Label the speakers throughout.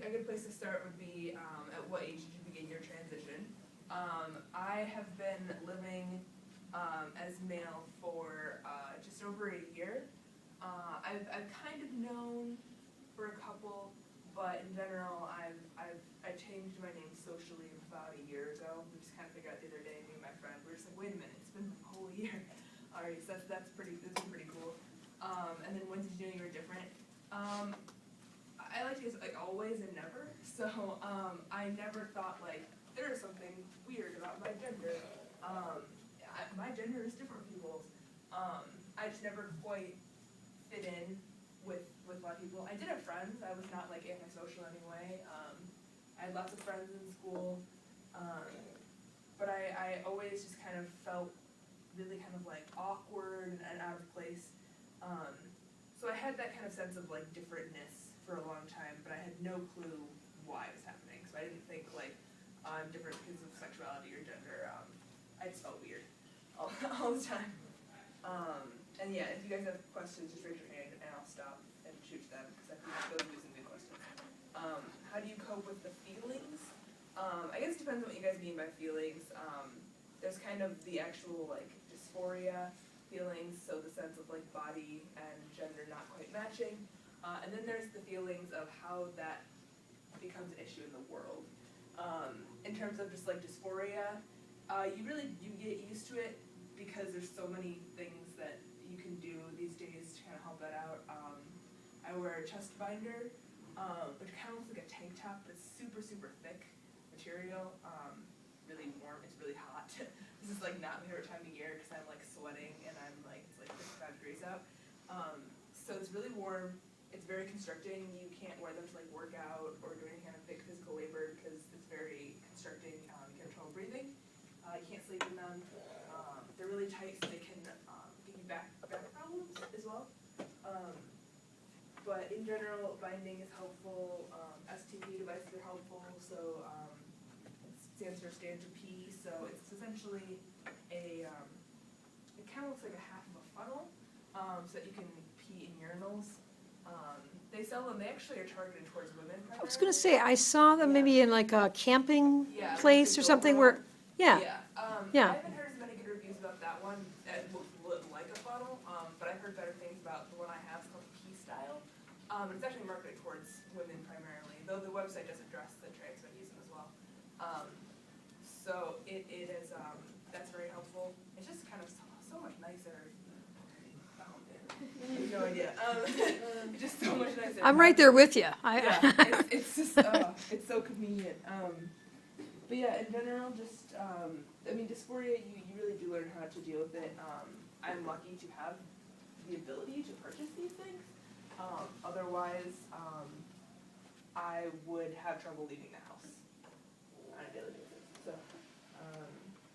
Speaker 1: a good place to start would be at what age did you begin your transition? I have been living as male for just over a year. I've kind of known for a couple, but in general, I changed my name socially about a year ago. We just kind of figured out the other day, me and my friend, we were just like, wait a minute, it's been a whole year already. So that's pretty cool. And then when did you know you were different? I like to use like always and never. So I never thought like there is something weird about my gender. My gender is different from people's. I just never quite fit in with a lot of people. I did have friends. I was not like antisocial anyway. I had lots of friends in school, but I always just kind of felt really kind of like awkward and out of place. So I had that kind of sense of like differentness for a long time, but I had no clue why it was happening. So I didn't think like I'm different because of sexuality or gender. I just felt weird all the time. And yeah, if you guys have questions, just raise your hand and I'll stop and shoot them because I think those are some good questions. How do you cope with the feelings? I guess it depends on what you guys mean by feelings. There's kind of the actual like dysphoria feelings, so the sense of like body and gender not quite matching. And then there's the feelings of how that becomes an issue in the world. In terms of just like dysphoria, you get used to it because there's so many things that you can do these days to kind of help that out. I wear a chest binder, which kind of looks like a tank top, but it's super, super thick material, really warm, it's really hot. This is like not my favorite time of year because I'm like sweating and it's like 55 degrees out. So it's really warm, it's very constricting. You can't wear them to like work out or do any kind of big physical labor because it's very constricting. You get trouble breathing. You can't sleep in them. They're really tight, so they can give you back problems as well. But in general, binding is helpful. STP devices are helpful. So it stands for stand to pee. So it's essentially it kind of looks like a half of a funnel, so that you can pee in urinals. They sell them. They actually are targeted towards women.
Speaker 2: I was going to say, I saw them maybe in like a camping place or something where,
Speaker 1: I haven't heard as many good reviews about that one. It looks like a funnel, but I've heard better things about the one I have. It's called Pee Style. It's actually marketed towards women primarily, though the website does address the trans men use them as well. So it is, that's very helpful. It's just kind of so much nicer. I have no idea. It's just so much nicer.
Speaker 2: I'm right there with you.
Speaker 1: It's just, it's so convenient. But yeah, in general, just, dysphoria, you really do learn how to deal with it. I'm lucky to have the ability to purchase these things. Otherwise, I would have trouble leaving the house on a daily basis. So,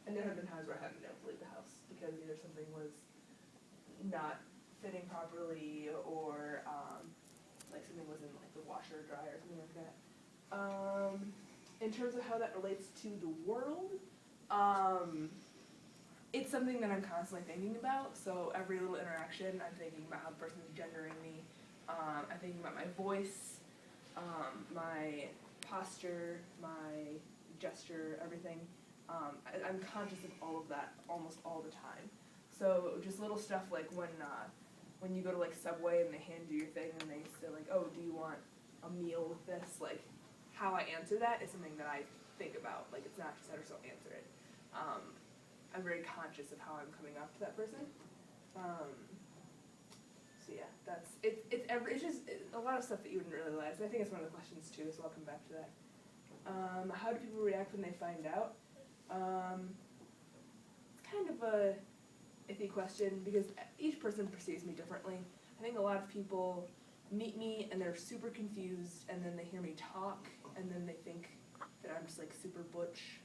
Speaker 1: and there have been times where I haven't been able to leave the house because either something was not fitting properly or like something was in like the washer or dryer or something like that. In terms of how that relates to the world, it's something that I'm constantly thinking about. So every little interaction, I'm thinking about how the person is gendering me. I'm thinking about my voice, my posture, my gesture, everything. I'm conscious of all of that almost all the time. So just little stuff like when you go to like Subway and they hand you your thing and they say like, oh, do you want a meal with this? Like how I answer that is something that I think about. Like it's not just that or so answer it. I'm very conscious of how I'm coming off to that person. So yeah, that's it. It's just a lot of stuff that you wouldn't realize. I think it's one of the questions too, so I'll come back to that. How do people react when they find out? It's kind of a iffy question because each person perceives me differently. I think a lot of people meet me and they're super confused, and then they hear me talk, and then they think that I'm just like super butch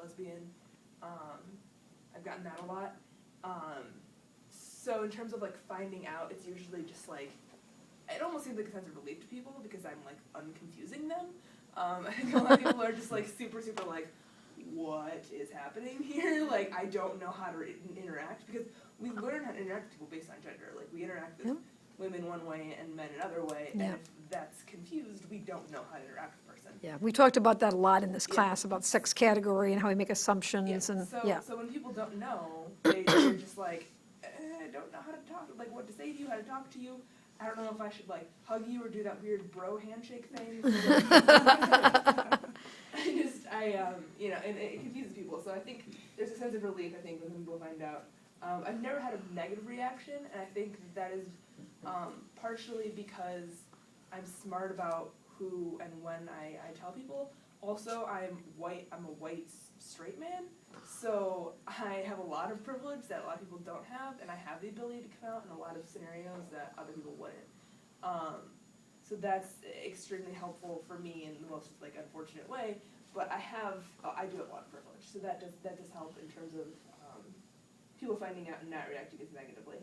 Speaker 1: lesbian. I've gotten that a lot. So in terms of like finding out, it's usually just like, it almost seems like a sense of relief to people because I'm like unconfusing them. I think a lot of people are just like super like, what is happening here? Like I don't know how to interact because we learn how to interact with people based on gender. Like we interact with women one way and men another way.
Speaker 2: Yeah.
Speaker 1: And if that's confused, we don't know how to interact with the person.
Speaker 2: Yeah, we talked about that a lot in this
Speaker 1: Yeah.
Speaker 2: class, about sex category and how we make
Speaker 1: Yeah.
Speaker 2: assumptions and, yeah.
Speaker 1: So when people don't know, they're just like, I don't know how to talk, like what to say to you, how to talk to you. I don't know if I should like hug you or do that weird bro handshake thing. You know, and it confuses people. So I think there's a sense of relief, I think, when people find out. I've never had a negative reaction, and I think that is partially because I'm smart about who and when I tell people. Also, I'm a white straight man, so I have a lot of privilege that a lot of people don't have, and I have the ability to come out in a lot of scenarios that other people wouldn't. So that's extremely helpful for me in the most like unfortunate way. But I do have a lot of privilege, so that does help in terms of people finding out and not reacting as negatively.